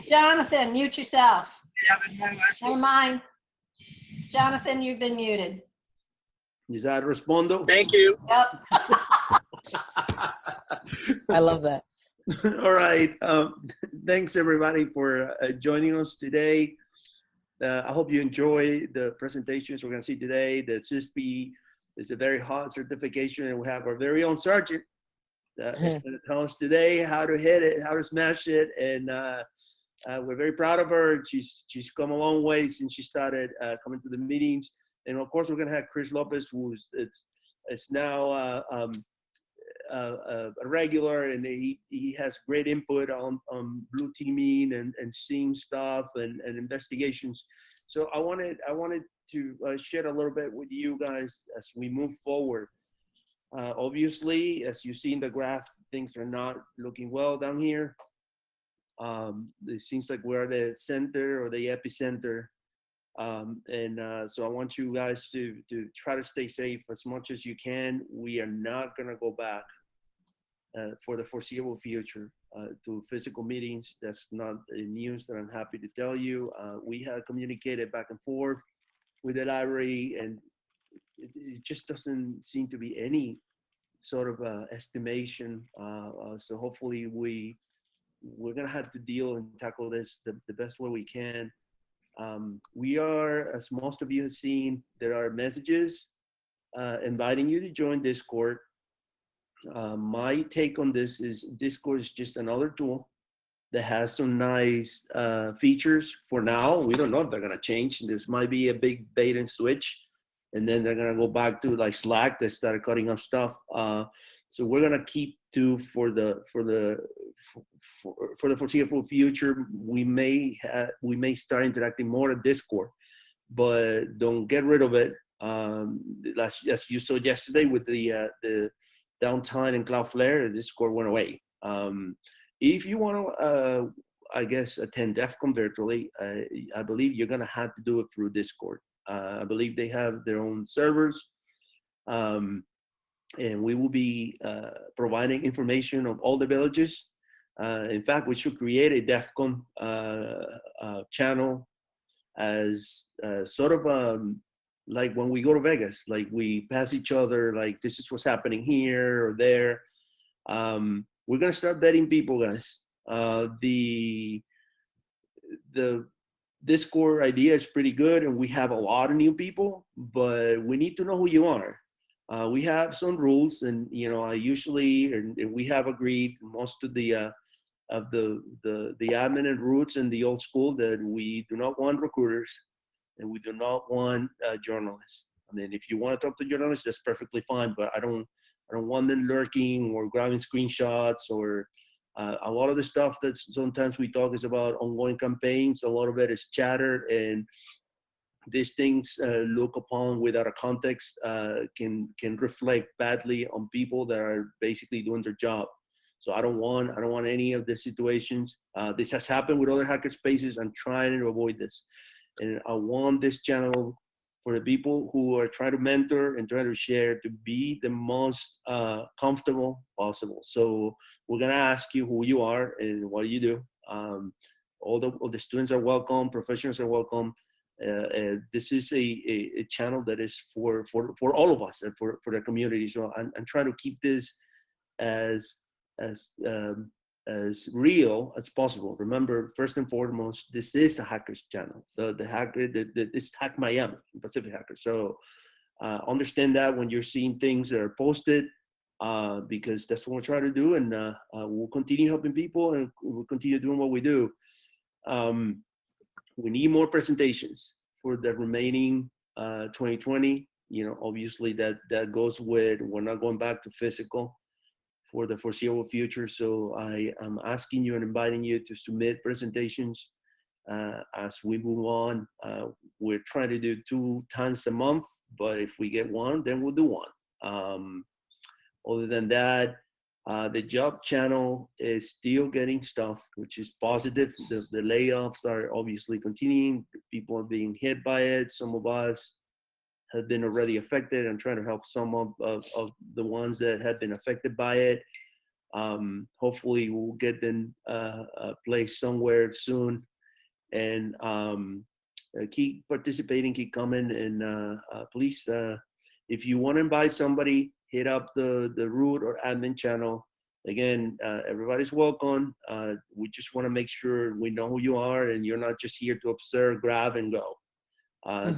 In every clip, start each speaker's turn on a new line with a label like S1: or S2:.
S1: Jonathan, mute yourself. Never mind. Jonathan, you've been muted.
S2: Is that respondo?
S3: Thank you.
S1: Yep.
S4: I love that.
S2: All right. Thanks everybody for joining us today. I hope you enjoy the presentations we're going to see today. The CISSP is a very hot certification, and we have our very own sergeant that's going to tell us today how to hit it, how to smash it, and we're very proud of her. She's come a long way since she started coming to the meetings, and of course we're going to have Chris Lopez, who's it's now a regular, and he has great input on blue teaming and seeing stuff and investigations. So I wanted to share a little bit with you guys as we move forward. Obviously, as you see in the graph, things are not looking well down here. It seems like we're the center or the epicenter. So I want you guys to try to stay safe as much as you can. We are not gonna go back for the foreseeable future to physical meetings. That's not news that I'm happy to tell you. We have communicated back and forth with the library, and it just doesn't seem to be any sort of estimation. So hopefully we're gonna have to deal and tackle this the best way we can. We are, as most of you have seen, there are messages inviting you to join Discord. My take on this is Discord is just another tool that has some nice features for now. We don't know if they're gonna change. This might be a big bait and switch, and then they're gonna go back to like Slack that started cutting off stuff. So we're gonna keep to for the foreseeable future. We may start interacting more at Discord, but don't get rid of it. As you saw yesterday with the downtime in Cloudflare, Discord went away. If you want to, I guess, attend DEF CON virtually, I believe you're going to have to do it through Discord. I believe they have their own servers, and we will be providing information on all the villages. In fact, we should create a DEF CON channel as sort of like when we go to Vegas, like we pass each other, like this is what's happening here or there. We're gonna start vetting people, guys. The Discord idea is pretty good, and we have a lot of new people, but we need to know who you are. We have some rules, and I usually, and we have agreed most of the admin and roots in the old school that we do not want recruiters, and we do not want journalists. I mean, if you want to talk to journalists, that's perfectly fine, but I don't want them lurking or grabbing screenshots or a lot of the stuff that sometimes we talk is about ongoing campaigns. A lot of it is chatter, and these things look upon without a context can reflect badly on people that are basically doing their job. So I don't want any of these situations. This has happened with other hacker spaces. I'm trying to avoid this. And I want this channel for the people who are trying to mentor and trying to share to be the most comfortable possible. So we're gonna ask you who you are and what you do. All the students are welcome, professionals are welcome. This is a channel that is for all of us and for the community. So I'm trying to keep this as real as possible. Remember, first and foremost, this is a hackers channel. It's HackMiami, Pacific Hacker. So understand that when you're seeing things that are posted, because that's what we're trying to do, and we'll continue helping people, and we'll continue doing what we do. We need more presentations for the remaining 2020. Obviously that goes with, we're not going back to physical for the foreseeable future. So I am asking you and inviting you to submit presentations as we move on. We're trying to do 2 times a month, but if we get one, then we'll do one. Other than that, the job channel is still getting stuff, which is positive. The layoffs are obviously continuing. People are being hit by it. Some of us have been already affected. I'm trying to help some of the ones that have been affected by it. Hopefully we'll get them placed somewhere soon. And keep participating, keep coming, and please, if you want to invite somebody, hit up the root or admin channel. Again, everybody's welcome. We just want to make sure we know who you are and you're not just here to observe, grab, and go.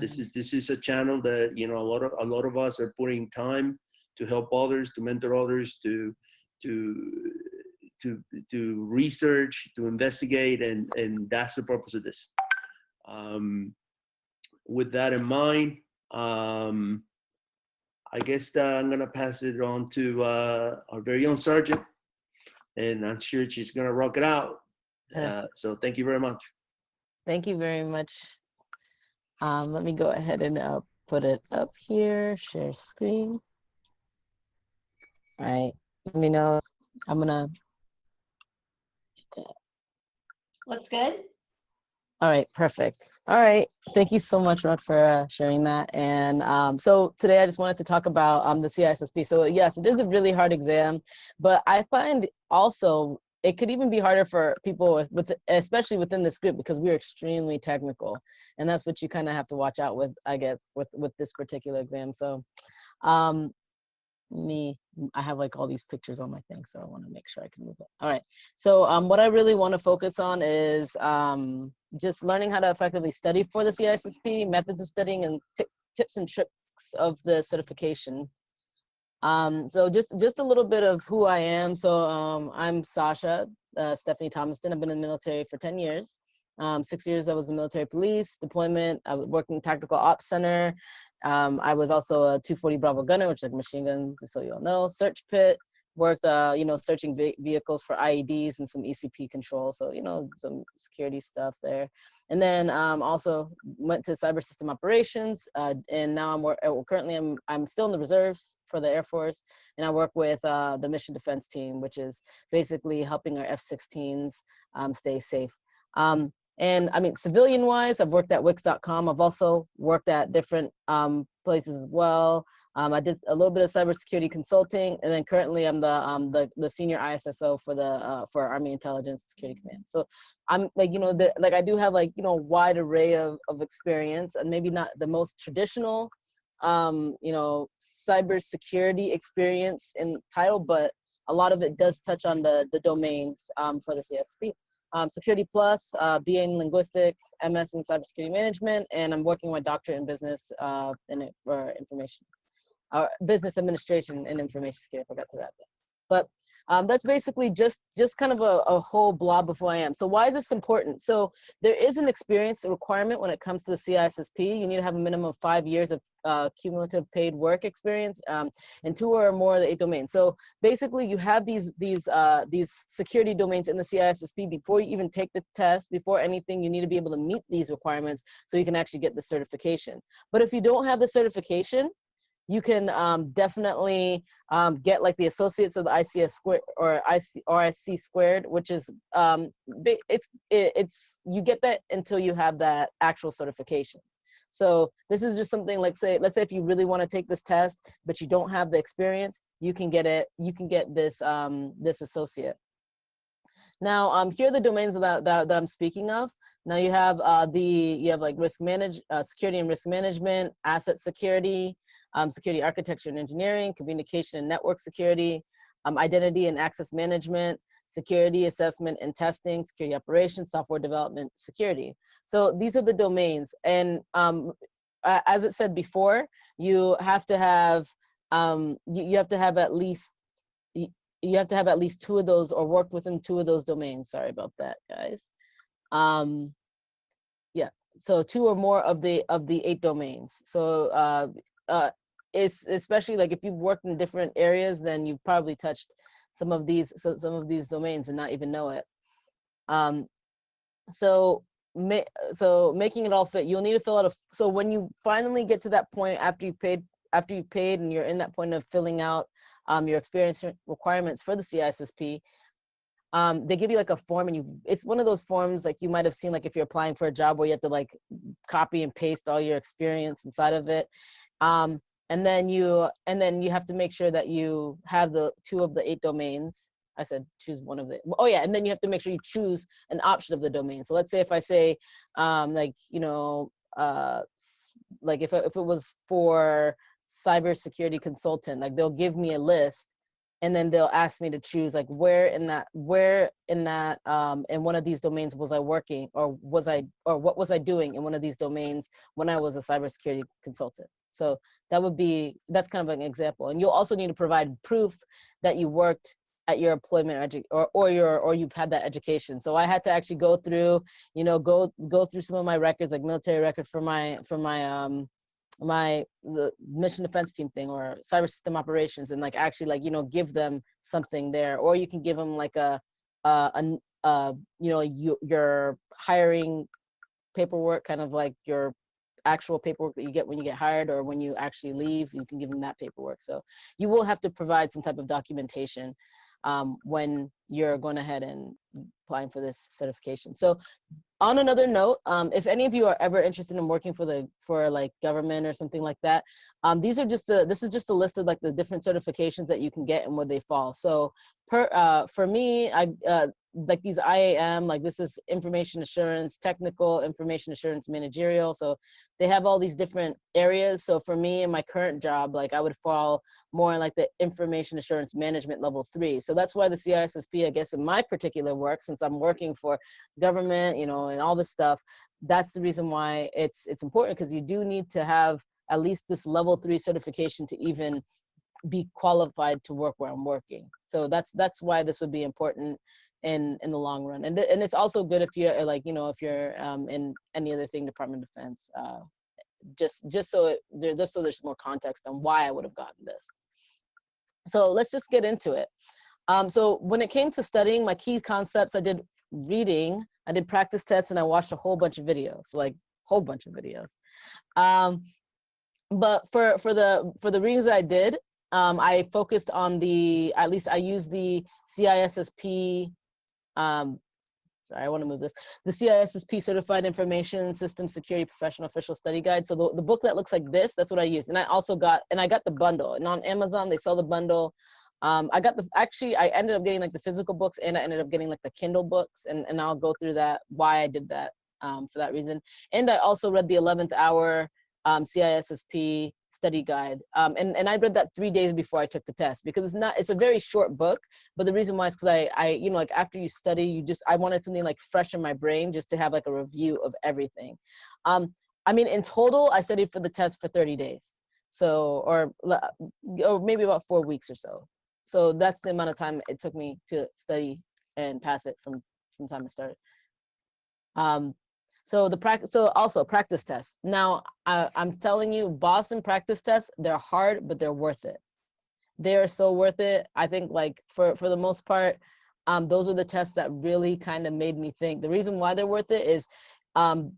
S2: This is a channel that, you know, a lot of us are putting time to help others, to mentor others, to research, to investigate, and that's the purpose of this. With that in mind, I guess I'm gonna pass it on to our very own Sergeant, and I'm sure she's gonna rock it out. So thank you very much.
S3: Thank you very much. Let me go ahead and put it up here, share screen. All right, let me know. I'm gonna.
S1: Looks good.
S3: All right, perfect. All right, thank you so much, Rod, for sharing that. And so today I just wanted to talk about the CISSP. So yes, it is a really hard exam, but I find also it could even be harder for people with especially within this group, because we're extremely technical, and that's what you kind of have to watch out with, I guess, with this particular exam. So I have like all these pictures on my thing, so I want to make sure I can move it. All right, so what I really want to focus on is just learning how to effectively study for the CISSP, methods of studying, and tips and tricks of the certification. So just a little bit of who I am. So I'm Sasha, Stephanie Thomaston. I've been in the military for 10 years. 6 years I was in military police, deployment. I worked in tactical ops center. I was also a 240 Bravo gunner, which is like machine gun, just so you all know. Search pit, worked, you know, searching vehicles for IEDs and some ECP control. So, you know, some security stuff there. And then also went to cyber system operations. And now currently I'm still in the reserves for the Air Force. And I work with the mission defense team, which is basically helping our F-16s stay safe. And I mean, civilian wise, I've worked at Wix.com. I've also worked at different places as well. I did a little bit of cybersecurity consulting, and then currently I'm the senior ISSO for Army Intelligence Security Command. So I'm like, you know, like I do have like, you know, wide array of experience, and maybe not the most traditional, you know, cybersecurity experience in title, but a lot of it does touch on the domains for the CISSP. Security Plus, BA in Linguistics, MS in Cybersecurity Management, and I'm working my doctorate in business business administration and information security. I forgot to add that. But that's basically just kind of a whole blob of who I am. So why is this important? So there is an experience requirement when it comes to the CISSP. You need to have a minimum of 5 years of cumulative paid work experience and 2 or more of the 8 domains. So basically you have these security domains in the CISSP before you even take the test. Before anything, you need to be able to meet these requirements so you can actually get the certification. But if you don't have the certification, you can definitely get like the associates of the ICS squared or RIC squared, which is you get that until you have that actual certification. So this is just something like, let's say if you really want to take this test, but you don't have the experience, you can get it. You can get this this associate. Now here are the domains that I'm speaking of. Now you have like security and risk management, asset security, security architecture and engineering, communication and network security, identity and access management, security assessment and testing, security operations, software development, security. So these are the domains. And as it said before, you have to have you have to have at least 2 of those or worked within 2 of those domains. Sorry about that, guys. Yeah, so 2 or more of the 8 domains. So it's especially like if you've worked in different areas, then you've probably touched some of these domains and not even know it. So making it all fit, you'll need to fill out so when you finally get to that point after you've paid and you're in that point of filling out your experience requirements for the CISSP, they give you like a form, and it's one of those forms like you might have seen like if you're applying for a job where you have to like copy and paste all your experience inside of it. And then you have to make sure that you have the 2 of the 8 domains I said choose one of the, oh yeah, and then you have to make sure you choose an option of the domain. So let's say if I say, like, you know, like if it was for cybersecurity consultant, like they'll give me a list, and then they'll ask me to choose like where in one of these domains was I working, or what was I doing in one of these domains when I was a cybersecurity consultant. So that's kind of an example. And you'll also need to provide proof that you worked at your employment or you've had that education. So I had to actually go through, you know, go through some of my records, like military record for the mission defense team thing or cyber system operations, and like actually like, you know, give them something there. Or you can give them like you know, your hiring paperwork, kind of like your actual paperwork that you get when you get hired or when you actually leave. You can give them that paperwork. So you will have to provide some type of documentation when you're going ahead and applying for this certification. So on another note, if any of you are ever interested in working for like government or something like that, this is just a list of like the different certifications that you can get and where they fall. So for me, like these IAM, like this is information assurance, technical information assurance, managerial. So they have all these different areas. So for me in my current job, like I would fall more in like the information assurance management level 3. So that's why the CISSP, I guess in my particular work, since I'm working for government, you know, and all this stuff, that's the reason why it's important, because you do need to have at least this level 3 certification to even be qualified to work where I'm working. So that's why this would be important in the long run. And it's also good if you're like, you know, if you're in any other thing, Department of Defense, just so there's more context on why I would have gotten this. So let's just get into it. So when it came to studying, my key concepts, I did reading, I did practice tests, and I watched a whole bunch of videos, like whole bunch of videos. But for the readings that I did, I focused on at least I used the CISSP, sorry, I want to move this, the CISSP Certified Information System Security Professional Official Study Guide. So the book that looks like this, that's what I used. And I also got the bundle, and on Amazon, they sell the bundle. I ended up getting like the physical books, and I ended up getting like the Kindle books, and I'll go through that, why I did that for that reason. And I also read the 11th hour CISSP study guide. And I read that 3 days before I took the test, because it's a very short book, but the reason why is because I you know, like after you study, I wanted something like fresh in my brain, just to have like a review of everything. I mean, in total, I studied for the test for 30 days. So, or maybe about 4 weeks or so. So that's the amount of time it took me to study and pass it from the time I started. So also practice tests. Now, I'm telling you, Boston practice tests, they're hard, but they're worth it. They are so worth it. I think like for the most part, those were the tests that really kind of made me think. The reason why they're worth it is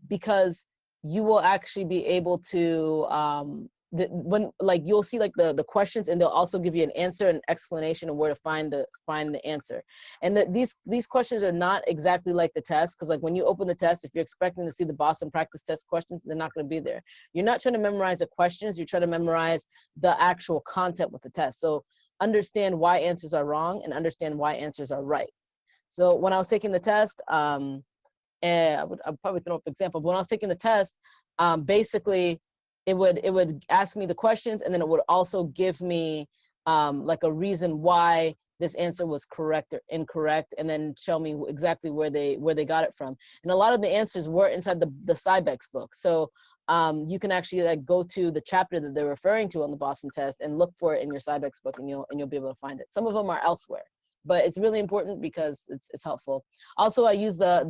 S3: because you will actually be able to, when like you'll see like the questions, and they'll also give you an answer and explanation of where to find the answer. And these questions are not exactly like the test, because like when you open the test, if you're expecting to see the Boston practice test questions, they're not going to be there. You're not trying to memorize the questions, you're trying to memorize the actual content with the test. So understand why answers are wrong and understand why answers are right. So when I was taking the test, and I'll probably throw up an example, but when I was taking the test, basically it would ask me the questions, and then it would also give me like a reason why this answer was correct or incorrect, and then show me exactly where they got it from. And a lot of the answers were inside the CyBEX book. So you can actually like go to the chapter that they're referring to on the Boston test and look for it in your CyBEX book, and you'll be able to find it. Some of them are elsewhere, but it's really important because it's helpful. Also, I use the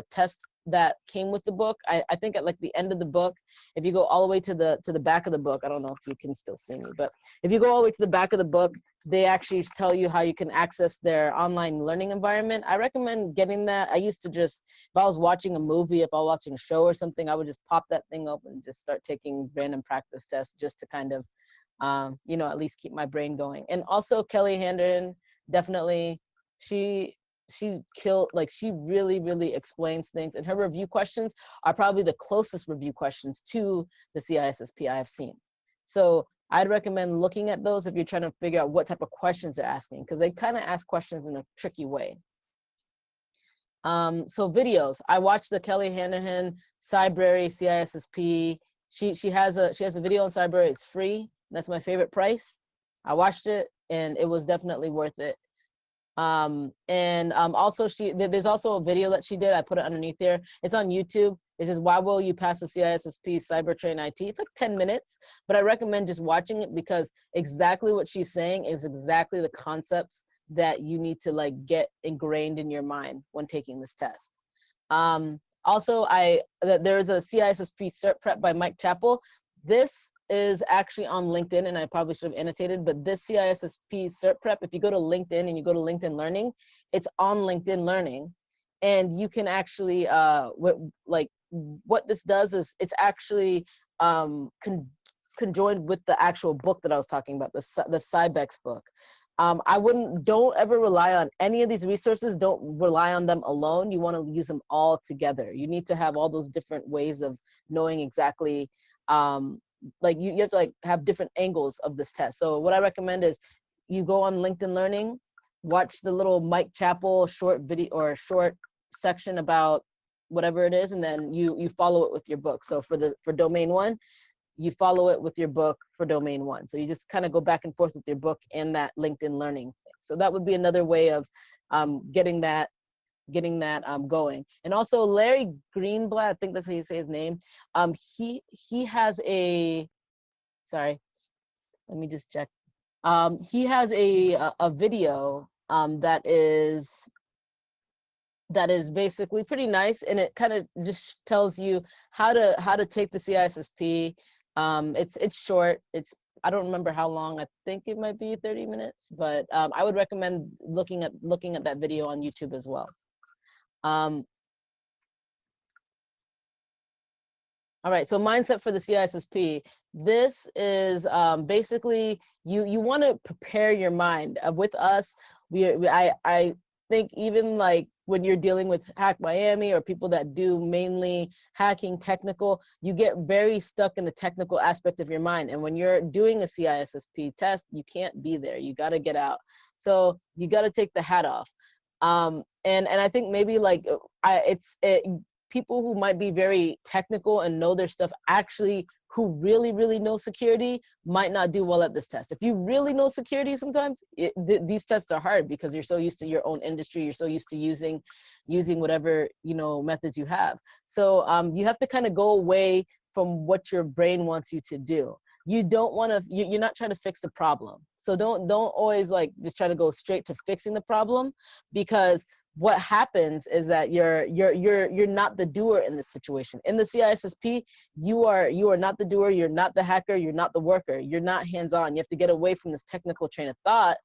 S3: test that came with the book. I think at like the end of the book, if you go all the way to the back of the book, I don't know if you can still see me, but if you go all the way to the back of the book, they actually tell you how you can access their online learning environment. I recommend getting that. I used to just, if I was watching a movie, if I was watching a show or something, I would just pop that thing open and just start taking random practice tests, just to kind of you know, at least keep my brain going. And also Kelly Handren, definitely, she killed, like she really explains things, and her review questions are probably the closest review questions to the CISSP I have seen. So I'd recommend looking at those if you're trying to figure out what type of questions they're asking, because they kind of ask questions in a tricky way. So videos, I watched the Kelly Hanahan Cybrary CISSP. She has a video on Cybrary. It's free. That's my favorite price. I watched it and it was definitely worth it. Also there's also a video that she did. I put it underneath there. It's on YouTube. It says, why will you pass the CISSP Cyber Train IT? It's like 10 minutes, but I recommend just watching it because exactly what she's saying is exactly the concepts that you need to like get ingrained in your mind when taking this test. Also, there's a CISSP Cert Prep by Mike Chappell. This is actually on LinkedIn, and I probably should have annotated, but this CISSP Cert Prep, if you go to LinkedIn and you go to LinkedIn Learning, it's on LinkedIn Learning. And you can actually, what this does is it's actually conjoined with the actual book that I was talking about, the Cybex book. Don't ever rely on any of these resources. Don't rely on them alone. You want to use them all together. You need to have all those different ways of knowing exactly, like you have to like have different angles of this test. So what I recommend is you go on LinkedIn Learning, watch the little Mike Chappell short video or short section about whatever it is, and then you follow it with your book. So for domain 1, you follow it with your book for domain 1. So you just kind of go back and forth with your book and that LinkedIn Learning thing. So that would be another way of getting that going. And also Larry Greenblatt, I think that's how you say his name. He has a, sorry, let me just check. He has a video that is basically pretty nice, and it kind of just tells you how to take the CISSP. It's short. I don't remember how long. I think it might be 30 minutes, but I would recommend looking at that video on YouTube as well. All right, so mindset for the CISSP. This is basically you want to prepare your mind. With us, I think even like when you're dealing with HackMiami or people that do mainly hacking technical, you get very stuck in the technical aspect of your mind. And when you're doing a CISSP test, you can't be there. You got to get out. So you got to take the hat off. And I think maybe like people who might be very technical and know their stuff actually who really know security might not do well at this test. If you really know security, sometimes these tests are hard because you're so used to your own industry, you're so used to using whatever methods you have. So you have to kind of go away from what your brain wants you to do. You don't want to. You're not trying to fix the problem. So don't always like just try to go straight to fixing the problem, because what happens is that you're not the doer in this situation. In the CISSP, you are not the doer, you're not the hacker, you're not the worker, you're not hands-on. You have to get away from this technical train of thought,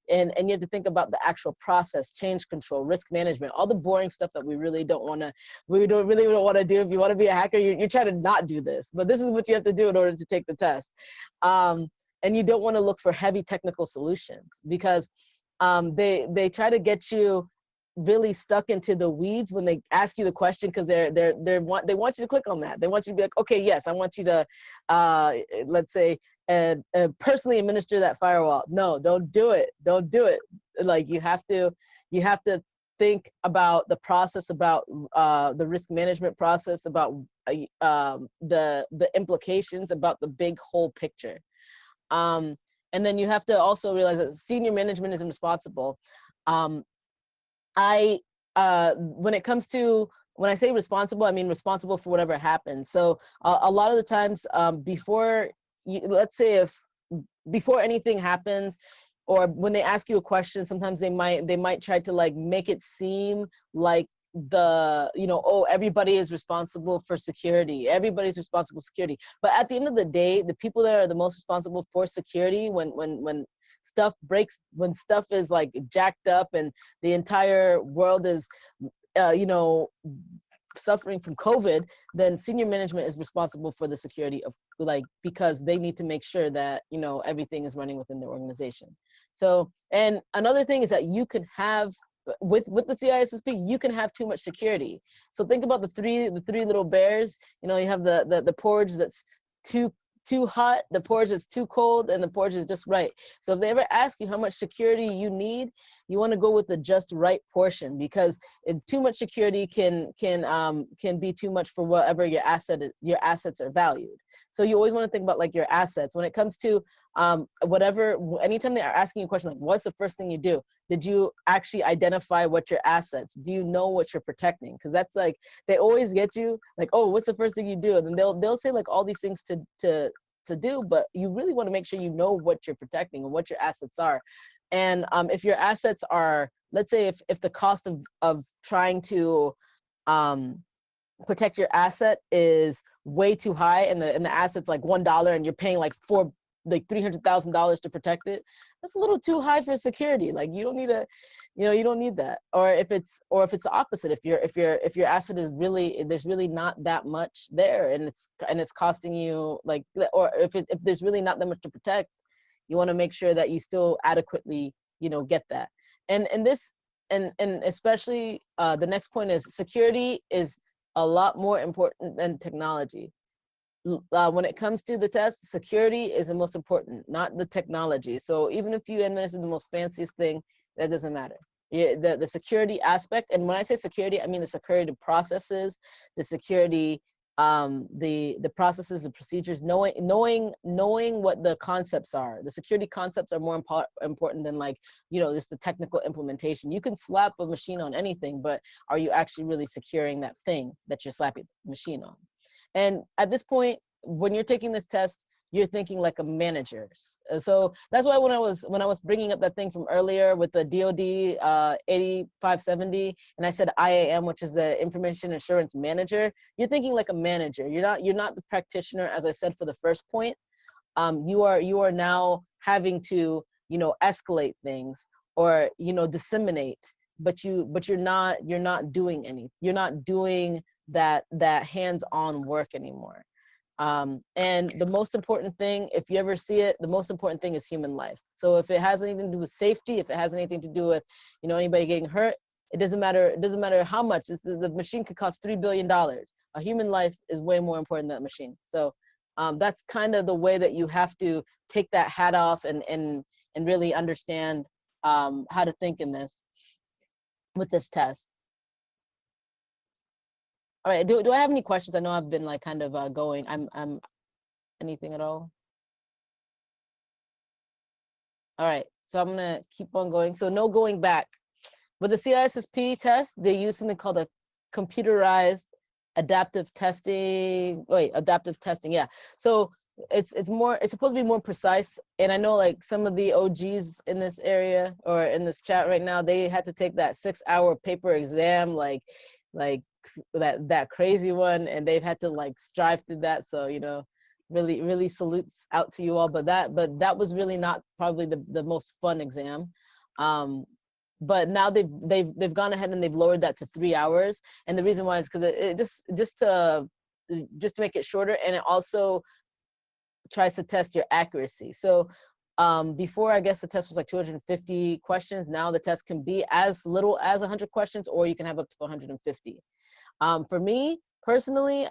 S3: and you have to think about the actual process, change control, risk management, all the boring stuff that we really don't want to do. If you want to be a hacker, you're trying to not do this, but this is what you have to do in order to take the test. And you don't want to look for heavy technical solutions, because they try to get you really stuck into the weeds when they ask you the question, because they want you to click on that. They want you to be like, okay, yes, I want you to let's say personally administer that firewall. No, don't do it. Don't do it. Like you have to think about the process, about the risk management process, about the implications, about the big whole picture. And then you have to also realize that senior management isn't responsible. When it comes to, when I say responsible, I mean responsible for whatever happens. So a lot of the times before anything happens, or when they ask you a question, sometimes they might try to like make it seem like everybody is responsible for security. Everybody's responsible for security. But at the end of the day, the people that are the most responsible for security, when stuff breaks, when stuff is like jacked up and the entire world is, suffering from COVID, then senior management is responsible for the security of, like, because they need to make sure that, everything is running within their organization. So, and another thing is that you can have, with the CISSP, you can have too much security. So think about the three little bears. You have the porridge that's too too hot, the porridge is too cold, and the porridge is just right. So if they ever ask you how much security you need, you want to go with the just right portion, because if too much security can be too much for whatever your assets are valued. So you always want to think about like your assets when it comes to anytime they are asking you a question like, what's the first thing you do? Did you actually identify what your assets? Do you know what you're protecting? Because that's like, they always get you like, oh, what's the first thing you do? And then they'll say like all these things to do, but you really want to make sure you know what you're protecting and what your assets are. And if your assets are, let's say if the cost of trying to protect your asset is way too high, and the asset's like $1 and you're paying like $300,000 to protect it, that's a little too high for security. Like you don't need you don't need that. Or if it's the opposite, if your asset is really, there's really not that much there, and it's costing you like, or if there's really not that much to protect, you want to make sure that you still adequately get that. And especially the next point is security is a lot more important than technology. When it comes to the test, security is the most important, not the technology. So even if you administer the most fanciest thing, that doesn't matter. The security aspect, and when I say security, I mean the security processes, the security, the processes, the procedures, knowing what the concepts are. The security concepts are more important than like, just the technical implementation. You can slap a machine on anything, but are you actually really securing that thing that you're slapping the machine on? And at this point, when you're taking this test, you're thinking like a manager. So that's why when I was bringing up that thing from earlier with the DoD 8570, and I said IAM, which is the Information Assurance Manager, you're thinking like a manager. You're not the practitioner, as I said for the first point. You are now having to escalate things or disseminate, but you're not doing anything. You're not doing that hands-on work anymore. And the most important thing, if you ever see it, the most important thing is human life. So if it has anything to do with safety, if it has anything to do with anybody getting hurt, it doesn't matter how much. The machine could cost $3 billion. A human life is way more important than a machine. So that's kind of the way that you have to take that hat off and really understand how to think in this with this test. All right, do I have any questions? I know I've been like kind of going. I'm anything at all? All right, so I'm gonna keep on going. So no going back. With the CISSP test, they use something called a computerized adaptive testing. Adaptive testing, yeah. So it's supposed to be more precise. And I know like some of the OGs in this area or in this chat right now, they had to take that 6-hour paper exam, like that crazy one, and they've had to like strive through that. So really salutes out to you all. But that was really not probably the most fun exam. But now they've gone ahead and they've lowered that to 3 hours, and the reason why is because it just to make it shorter, and it also tries to test your accuracy. So before, I guess the test was like 250 questions. Now the test can be as little as 100 questions, or you can have up to 150. For me personally,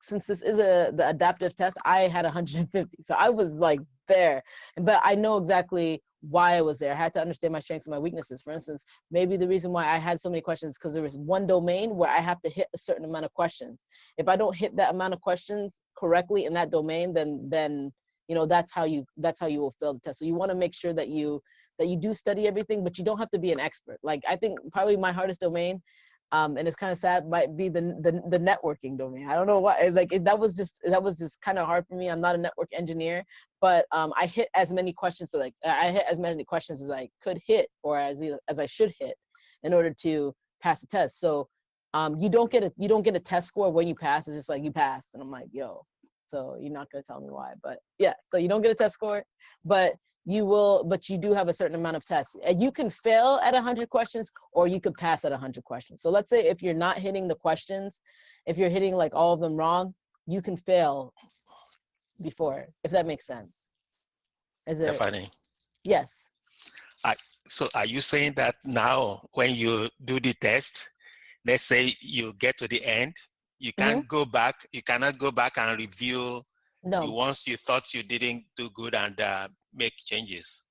S3: since this is the adaptive test, I had 150. So I was like there, but I know exactly why I was there. I had to understand my strengths and my weaknesses. For instance, maybe the reason why I had so many questions because there was one domain where I have to hit a certain amount of questions. If I don't hit that amount of questions correctly in that domain, then that's how you will fail the test. So you want to make sure that you do study everything, but you don't have to be an expert. Like I think probably my hardest domain, and it's kind of sad, might be the networking domain. I don't know why. That was just kind of hard for me. I'm not a network engineer, but I hit as many questions. So I hit as many questions as I could hit, or as I should hit, in order to pass the test. So you don't get a test score when you pass. It's just like you passed, and I'm like, yo. So you're not gonna tell me why, but yeah. So you don't get a test score, but you do have a certain amount of tests. And you can fail at 100 questions, or you could pass at 100 questions. So let's say if you're not hitting the questions, if you're hitting like all of them wrong, you can fail before, if that makes sense.
S4: Definitely.
S3: Yes.
S4: So are you saying that now when you do the test, let's say you get to the end, you can't go back, you cannot go back and review
S3: No.
S4: once you thought you didn't do good and make changes.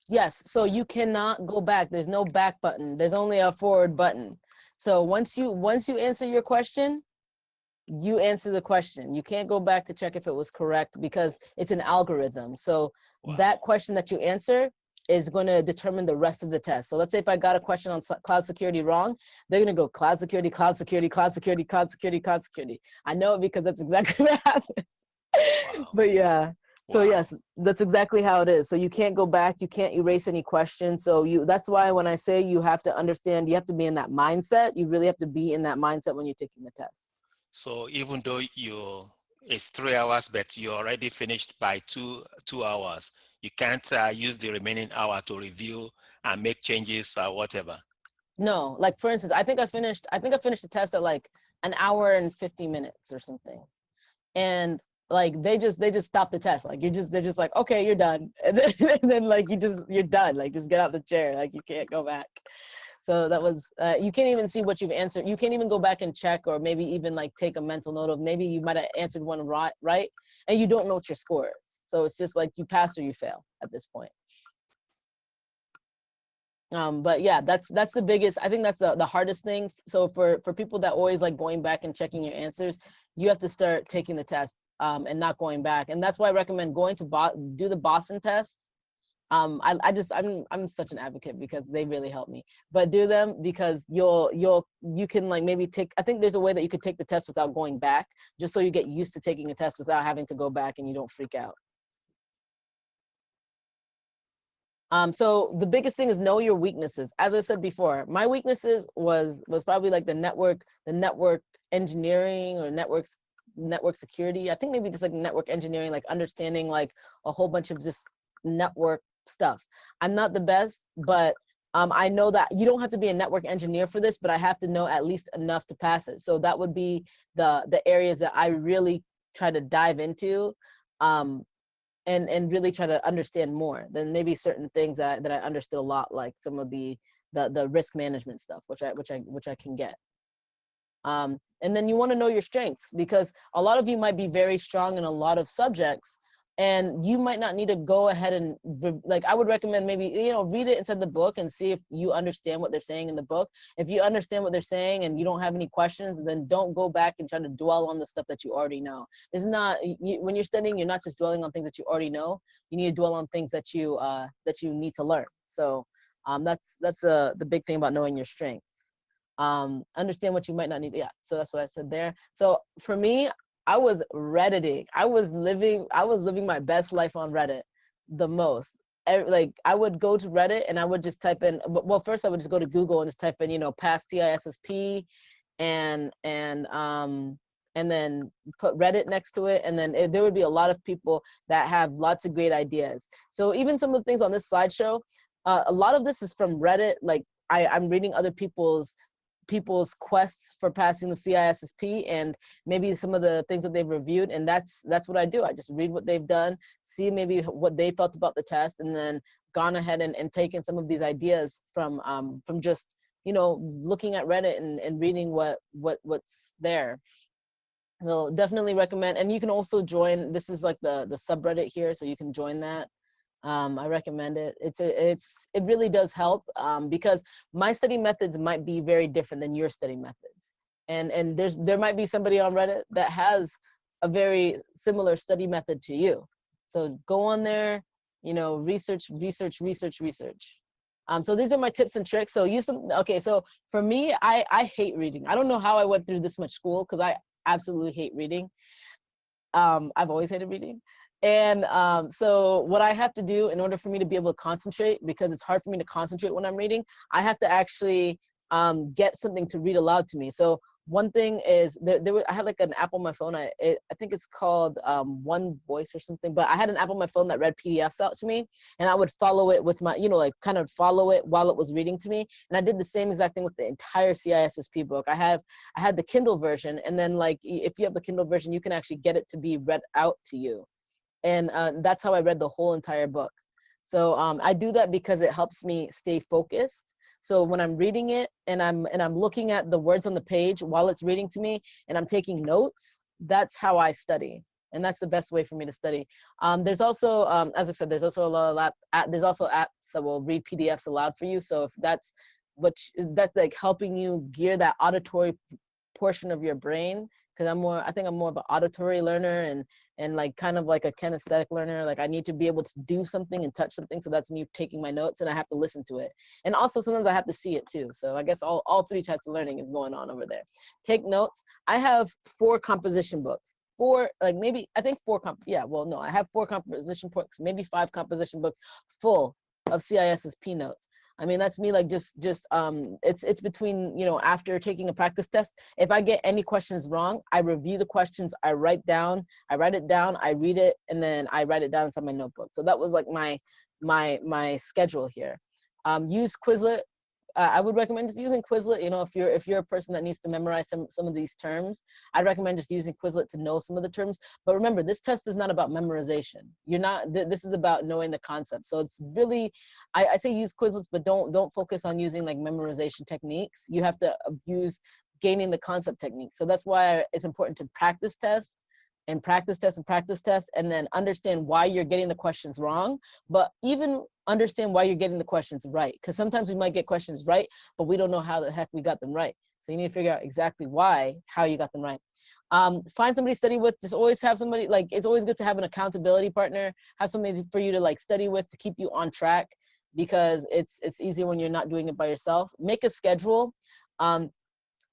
S3: Yes, so you cannot go back. There's no back button. There's only a forward button. So once you answer your question, you answer the question. You can't go back to check if it was correct because it's an algorithm. So
S4: Wow.
S3: that question that you answer is going to determine the rest of the test. So let's say if I got a question on cloud security wrong, they're going to go cloud security, cloud security, cloud security, cloud security, cloud security. I know it because that's exactly what happened.
S4: Wow.
S3: But yeah. So
S4: Wow.
S3: yes, that's exactly how it is. So you can't go back, you can't erase any questions. So that's why when I say you have to understand, you have to be in that mindset. You really have to be in that mindset when you're taking the test.
S4: So even though it's 3 hours, but you already finished by two hours, you can't use the remaining hour to review and make changes or whatever.
S3: No, like for instance, I think I finished the test at like an hour and 50 minutes or something. And like they just stop the test. Like they're just like, okay, you're done. And then like you're done. Like just get out the chair. Like you can't go back. So that was you can't even see what you've answered. You can't even go back and check or maybe even like take a mental note of maybe you might have answered one right and you don't know what your score is. So it's just like you pass or you fail at this point. But yeah, that's the biggest, I think that's the hardest thing. So for people that always like going back and checking your answers, you have to start taking the test and not going back. And that's why I recommend going to do the Boston tests. I'm such an advocate because they really help me, but do them because you can like maybe I think there's a way that you could take the test without going back, just so you get used to taking a test without having to go back and you don't freak out. So the biggest thing is know your weaknesses. As I said before, my weaknesses was probably like the network engineering or network security. I think maybe just like network engineering, like understanding like a whole bunch of just network stuff. I'm not the best, but I know that you don't have to be a network engineer for this, but I have to know at least enough to pass it. So that would be the areas that I really try to dive into. And really try to understand more than maybe certain things that I understood a lot, like some of the risk management stuff, which I can get. And then you want to know your strengths, because a lot of you might be very strong in a lot of subjects, and you might not need to go ahead and like, I would recommend maybe, you know, read it inside the book and see if you understand what they're saying in the book. If you understand what they're saying and you don't have any questions, then don't go back and try to dwell on the stuff that you already know. It's not, when you're studying, you're not just dwelling on things that you already know. You need to dwell on things that you need to learn. So that's the big thing about knowing your strengths. Understand what you might not need. Yeah, so that's what I said there. So for me, I was Redditing. I was living my best life on Reddit the most. Like I would go to Reddit and I would just type in, well, first I would just go to Google and just type in, you know, past CISSP and then put Reddit next to it. And then there would be a lot of people that have lots of great ideas. So even some of the things on this slideshow, a lot of this is from Reddit. Like I'm reading other people's quests for passing the CISSP and maybe some of the things that they've reviewed, and that's what I do. I just read what they've done, see maybe what they felt about the test, and then gone ahead and taken some of these ideas from just, you know, looking at Reddit and reading what's there. So definitely recommend, and you can also join, this is like the subreddit here, so you can join that. I recommend it. It really does help because my study methods might be very different than your study methods, and there might be somebody on Reddit that has a very similar study method to you. So go on there, you know, research. So these are my tips and tricks. So so for me, I hate reading. I don't know how I went through this much school because I absolutely hate reading. I've always hated reading. And so what I have to do in order for me to be able to concentrate, because it's hard for me to concentrate when I'm reading, I have to actually get something to read aloud to me. So one thing is, I had like an app on my phone. I think it's called One Voice or something, but I had an app on my phone that read PDFs out to me, and I would follow it with my, you know, like kind of follow it while it was reading to me. And I did the same exact thing with the entire CISSP book. I had the Kindle version, and then like if you have the Kindle version, you can actually get it to be read out to you. And that's how I read the whole entire book. So I do that because it helps me stay focused. So when I'm reading it and I'm looking at the words on the page while it's reading to me and I'm taking notes, that's how I study. And that's the best way for me to study. There's also, as I said, there's also a lot of there's also apps that will read PDFs aloud for you. So if that's that's like helping you gear that auditory portion of your brain, because I think I'm more of an auditory learner and like kind of like a kinesthetic learner. Like I need to be able to do something and touch something. So that's me taking my notes, and I have to listen to it. And also sometimes I have to see it too. So I guess all three types of learning is going on over there. Take notes. I have 4 composition books. 4, like maybe, I think 4, I have 4 composition books, maybe 5 composition books full of CISSP notes. I mean, that's me, like it's between, you know, after taking a practice test, if I get any questions wrong, I review the questions, I write it down, I read it, and then I write it down inside my notebook. So that was like my schedule here. Use Quizlet. I would recommend just using Quizlet. You know, if you're a person that needs to memorize some of these terms, I'd recommend just using Quizlet to know some of the terms. But remember, this test is not about memorization. This is about knowing the concept. So it's really, I say use Quizlets, but don't focus on using like memorization techniques. You have to use gaining the concept techniques. So that's why it's important to practice test and practice test and practice test, and then understand why you're getting the questions wrong, but even understand why you're getting the questions right. Because sometimes we might get questions right, but we don't know how the heck we got them right. So you need to figure out exactly how you got them right. Find somebody to study with. Just always have somebody, like, it's always good to have an accountability partner, have somebody for you to like study with to keep you on track, because it's easier when you're not doing it by yourself. Make a schedule.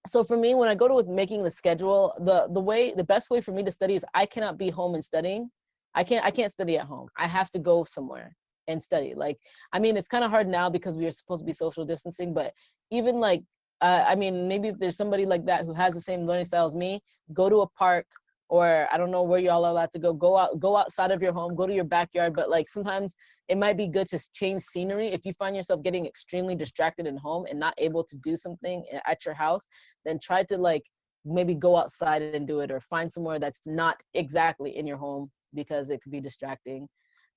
S3: So for me, when I go to making the schedule, the best way for me to study is I cannot be home and studying. I can't study at home. I have to go somewhere and study. Like, I mean, it's kind of hard now because we are supposed to be social distancing, but even like, I mean, maybe if there's somebody like that who has the same learning style as me, go to a park, or I don't know where y'all are allowed to go outside of your home, go to your backyard. But like sometimes it might be good to change scenery. If you find yourself getting extremely distracted at home and not able to do something at your house, then try to like maybe go outside and do it, or find somewhere that's not exactly in your home, because it could be distracting.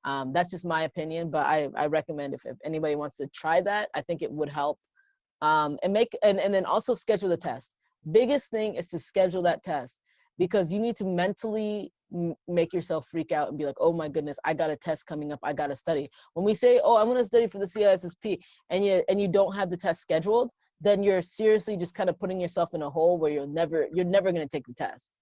S3: That's just my opinion, but I recommend if anybody wants to try that, I think it would help. And then also schedule the test. Biggest thing is to schedule that test, because you need to mentally make yourself freak out and be like, oh my goodness, I got a test coming up, I got to study. When we say, oh, I'm going to study for the CISSP, and you don't have the test scheduled, then you're seriously just kind of putting yourself in a hole where you're never going to take the test.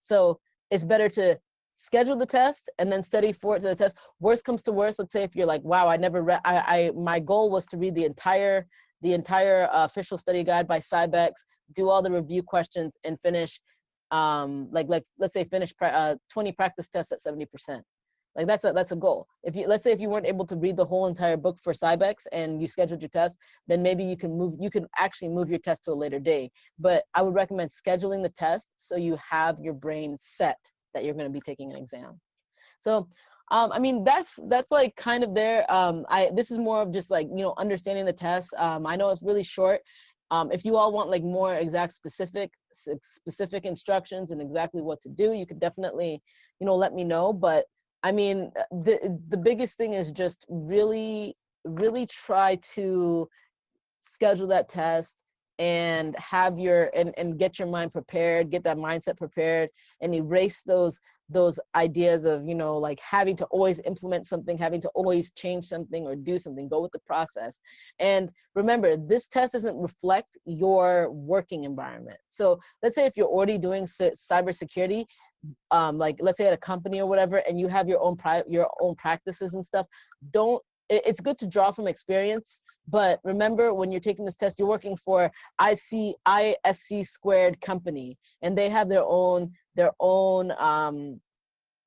S3: So it's better to schedule the test and then study for it to the test. Worst comes to worst, let's say if you're like, wow, I never read, my goal was to read the entire official study guide by CyBEX, do all the review questions, and finish let's say finish 20 practice tests at 70%. Like that's a goal. Let's say if you weren't able to read the whole entire book for CyBEX and you scheduled your test, then maybe you can actually move your test to a later day. But I would recommend scheduling the test so you have your brain set that you're going to be taking an exam. So I mean, that's like kind of there. This is more of just like, you know, understanding the test. I know it's really short. If you all want like more exact specific instructions and exactly what to do, you could definitely, you know, let me know. But I mean, the biggest thing is just really try to schedule that test and have and get your mind prepared, get that mindset prepared, and erase those ideas of, you know, like having to always implement something, having to always change something or do something. Go with the process. And remember, this test doesn't reflect your working environment. So let's say if you're already doing cybersecurity, like let's say at a company or whatever, and you have your own practices and stuff, it's good to draw from experience, but remember, when you're taking this test, you're working for ISC squared company, and they have their own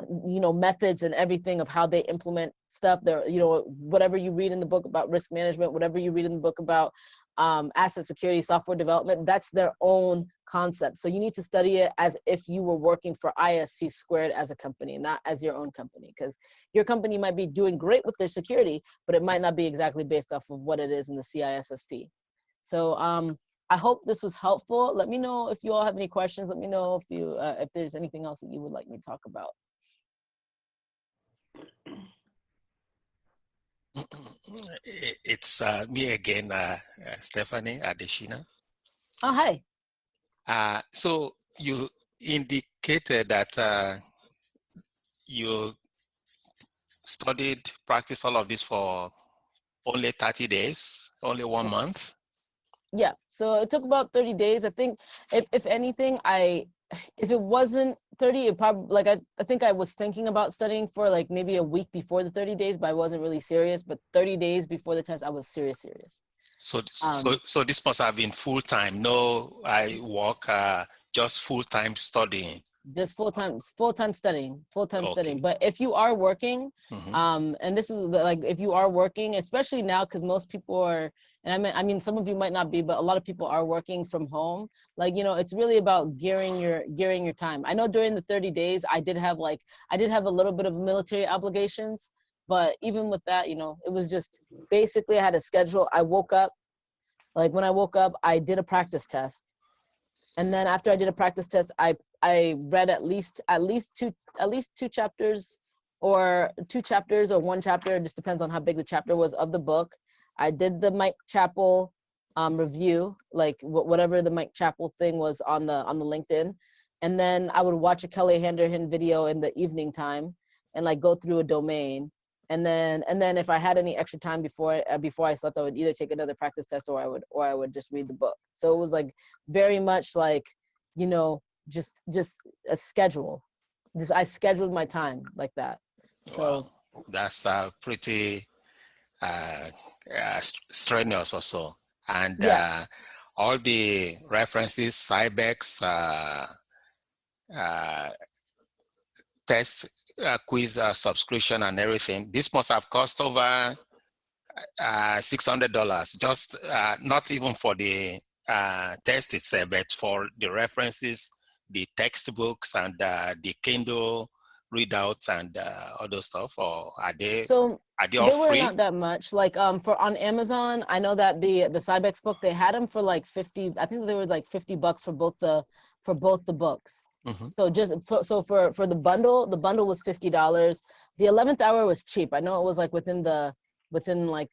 S3: you know, methods and everything of how they implement stuff. They're, you know, whatever you read in the book about risk management, whatever you read in the book about asset security, software development, that's their own concept. So you need to study it as if you were working for ISC squared as a company, not as your own company, because your company might be doing great with their security, but it might not be exactly based off of what it is in the CISSP. So I hope this was helpful. Let me know if you all have any questions. Let me know if there's anything else that you would like me to talk about.
S4: It's me again, Stephanie Adeshina.
S3: Oh, hi.
S4: So you indicated that you studied, practiced all of this for only 30 days, only 1 month?
S3: Yeah, so it took about 30 days. I think if anything, if it wasn't 30, it probably, like, I think I was thinking about studying for like maybe a week before the 30 days, but I wasn't really serious. But 30 days before the test, I was serious.
S4: So this must have been full time. No, I work just full time studying.
S3: Just full-time studying.
S4: Okay.
S3: But if you are working,
S4: Mm-hmm.
S3: and this is like, if you are working, especially now, because most people are, and I mean some of you might not be, but a lot of people are working from home. Like, you know, it's really about gearing your time. I know during the 30 days I did have a little bit of military obligations, but even with that, you know, it was just basically I had a schedule. I woke up, like when I woke up, I did a practice test. And then after I did a practice test, I read at least two chapters or one chapter. It just depends on how big the chapter was of the book. I did the Mike Chappell review, like whatever the Mike Chappell thing was on the LinkedIn. And then I would watch a Kelly Handerhan video in the evening time and like go through a domain. And then if I had any extra time before I slept, I would either take another practice test or I would just read the book. So it was like very much like, you know, just a schedule. Just I scheduled my time like that. So
S4: wow, that's pretty strenuous also. And
S3: yeah.
S4: all the references, Cybex, test, quiz subscription and everything, this must have cost over $600, just not even for the test itself, but for the references, the textbooks, and the Kindle readouts and other stuff. Or are they all
S3: they were
S4: free?
S3: not that much. Like for on Amazon, I know that the Cybex book, they had them for like 50. I think they were like $50 for both the books.
S4: Mm-hmm.
S3: So for the bundle was $50. The 11th hour was cheap. I know it was like within like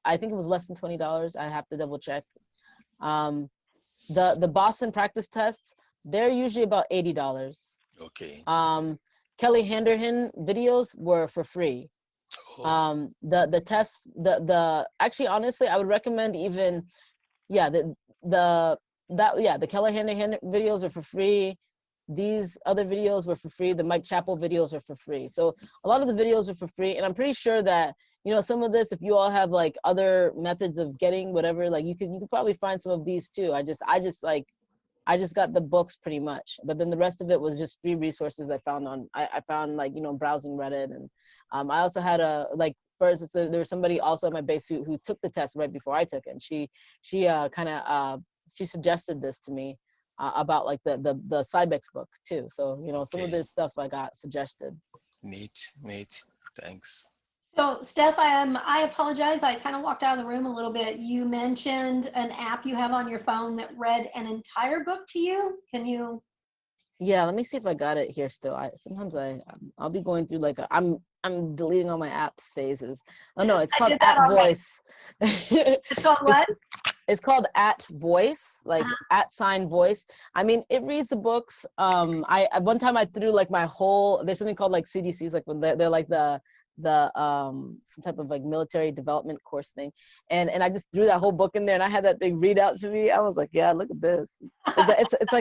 S3: I think it was less than $20. I have to double check. The Boston practice tests, they're usually about $80.
S4: Okay.
S3: Kelly Handerhan videos were for free.
S4: Oh.
S3: The tests, actually, honestly, I would recommend even, the Kelly Handerhan videos are for free. These other videos were for free. The Mike Chappell videos are for free. So a lot of the videos are for free. And I'm pretty sure that, you know, some of this, if you all have like other methods of getting whatever, like you could probably find some of these too. I just got the books pretty much, but then the rest of it was just free resources I found I found like, you know, browsing Reddit. And I also had for instance, there was somebody also at my base who took the test right before I took it. And she suggested this to me about like the Cybex book too. So, you know, some of this stuff I got suggested.
S4: Neat. Thanks.
S1: So Steph, I apologize. I kind of walked out of the room a little bit. You mentioned an app you have on your phone that read an entire book to you. Can you?
S3: Yeah, let me see if I got it here still. Sometimes I'll be going through like I'm deleting all my apps phases. Oh no, it's called At Voice.
S1: It's called what?
S3: It's called At Voice, like @voice. I mean, it reads the books. One time I threw like there's something called like CDCs, like when they're like the some type of like military development course thing, and I just threw that whole book in there, and I had that thing read out to me. I was like, yeah, look at this. It's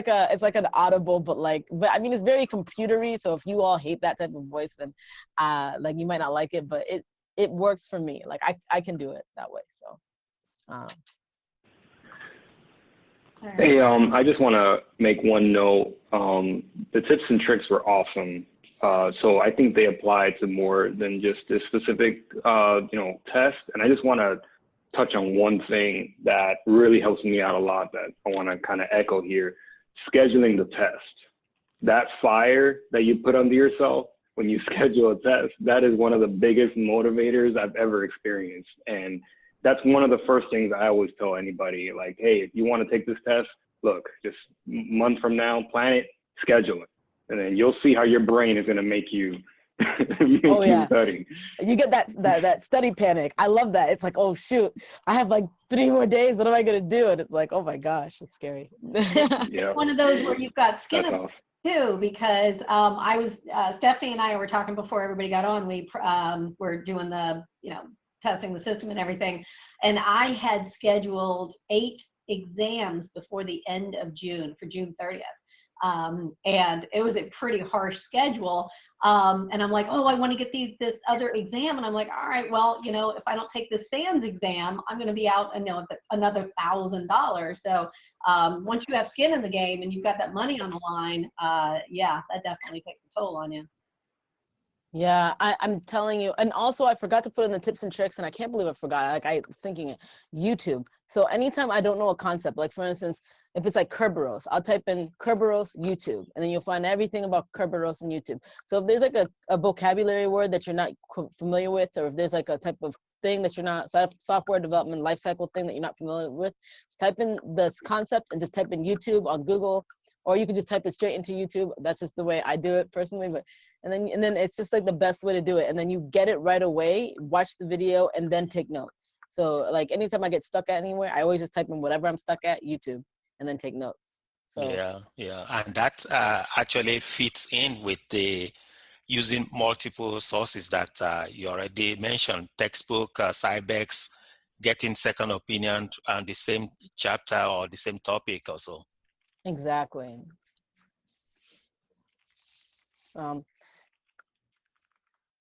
S3: like an Audible, but I mean, it's very computery. So if you all hate that type of voice, then like you might not like it, but it works for me. Like I can do it that way. So.
S5: Hey, I just want to make one note. The tips and tricks were awesome. So I think they apply to more than just this specific, test. And I just want to touch on one thing that really helps me out a lot that I want to kind of echo here: scheduling the test. That fire that you put under yourself when you schedule a test, that is one of the biggest motivators I've ever experienced. And that's one of the first things I always tell anybody, like, hey, if you want to take this test, look, just a month from now, plan it, schedule it. And then you'll see how your brain is going to make you, study.
S3: You get that study panic. I love that. It's like, oh, shoot, I have like 3 more days. What am I going to do? And it's like, oh, my gosh, it's scary.
S1: Yeah. One of those where you've got skin too, because I was Stephanie and I were talking before everybody got on. We were doing the testing the system and everything, and I had scheduled 8 exams before the end of June for June 30th. And it was a pretty harsh schedule. And I'm like, oh, I want to get this other exam. And I'm like, all right, well, if I don't take this SANS exam, I'm going to be out another $1,000. So once you have skin in the game and you've got that money on the line, yeah, that definitely takes a toll on you.
S3: Yeah, I'm telling you. And also I forgot to put in the tips and tricks, and I can't believe I forgot. Like, I was thinking it, YouTube. So anytime I don't know a concept, like for instance, if it's like Kerberos, I'll type in Kerberos YouTube, and then you'll find everything about Kerberos in YouTube. So if there's like a vocabulary word that you're not familiar with, or if there's like a type of thing that you're not, software development lifecycle thing that you're not familiar with, just type in this concept and just type in YouTube on Google, or you can just type it straight into YouTube. That's just the way I do it personally. But and then it's just like the best way to do it. And then you get it right away, watch the video, and then take notes. So like anytime I get stuck at anywhere, I always just type in whatever I'm stuck at, YouTube, and then take notes. So
S4: yeah, and that actually fits in with the using multiple sources that you already mentioned: textbook, Cybex, getting second opinion on the same chapter or the same topic also.
S3: exactly.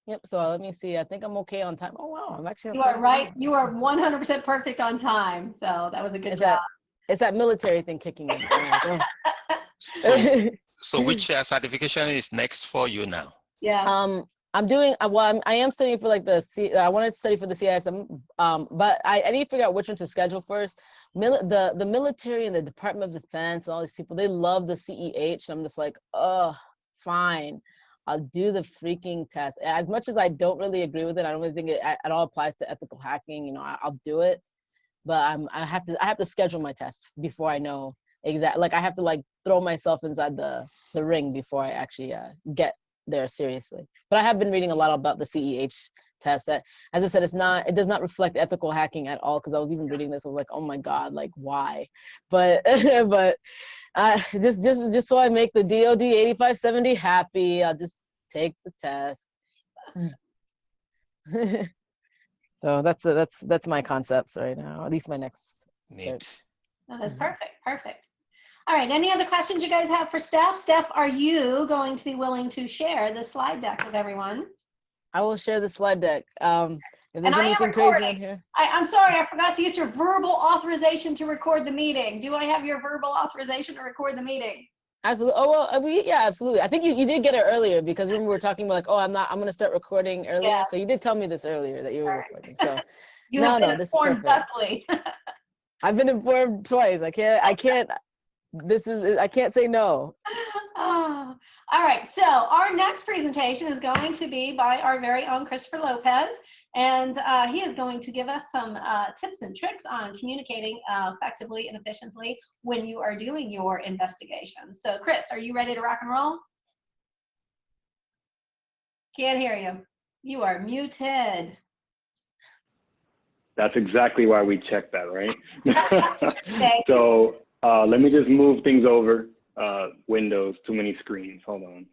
S3: Yep. So let me see. I think I'm okay on time. Oh wow, I'm actually.
S1: You are right. You are 100% perfect on time. So that was a good job.
S3: It's that military thing kicking in.
S4: So which certification is next for you now?
S1: Yeah.
S3: I'm doing well. I am studying for like I wanted to study for the CISSP, but I need to figure out which one to schedule first. The military and the Department of Defense and all these people, they love the CEH, and I'm just like, oh, fine, I'll do the freaking test. As much as I don't really agree with it, I don't really think it at all applies to ethical hacking. I'll do it, but I have to schedule my test before I know exactly. Like I have to like throw myself inside the ring before I actually get there seriously. But I have been reading a lot about the CEH test. As I said, it does not reflect ethical hacking at all, because I was even reading this, I was like, oh my god, like why? But just so I make the DoD 8570 happy, I'll just take the test. So that's my concepts right now, at least my next.
S4: Neat.
S1: That's perfect. All right, any other questions you guys have for Steph? Steph, are you going to be willing to share the slide deck with everyone?
S3: I will share the slide deck. If there's anything crazy in here.
S1: I'm sorry, I forgot to get your verbal authorization to record the meeting. Do I have your verbal authorization to record the meeting?
S3: Absolutely. Oh, well, yeah, absolutely. I think you did get it earlier, because when we were talking about like, oh, I'm going to start recording earlier. Yeah. So you did tell me this earlier that you were recording. So
S1: you have been informed thusly.
S3: I've been informed twice. I can't say no.
S1: Oh. All right, so our next presentation is going to be by our very own Christopher Lopez, and he is going to give us some tips and tricks on communicating effectively and efficiently when you are doing your investigations. So Chris, are you ready to rock and roll? Can't hear you. You are muted.
S5: That's exactly why we checked that, right? So let me just move things over. Windows, too many screens. Hold on.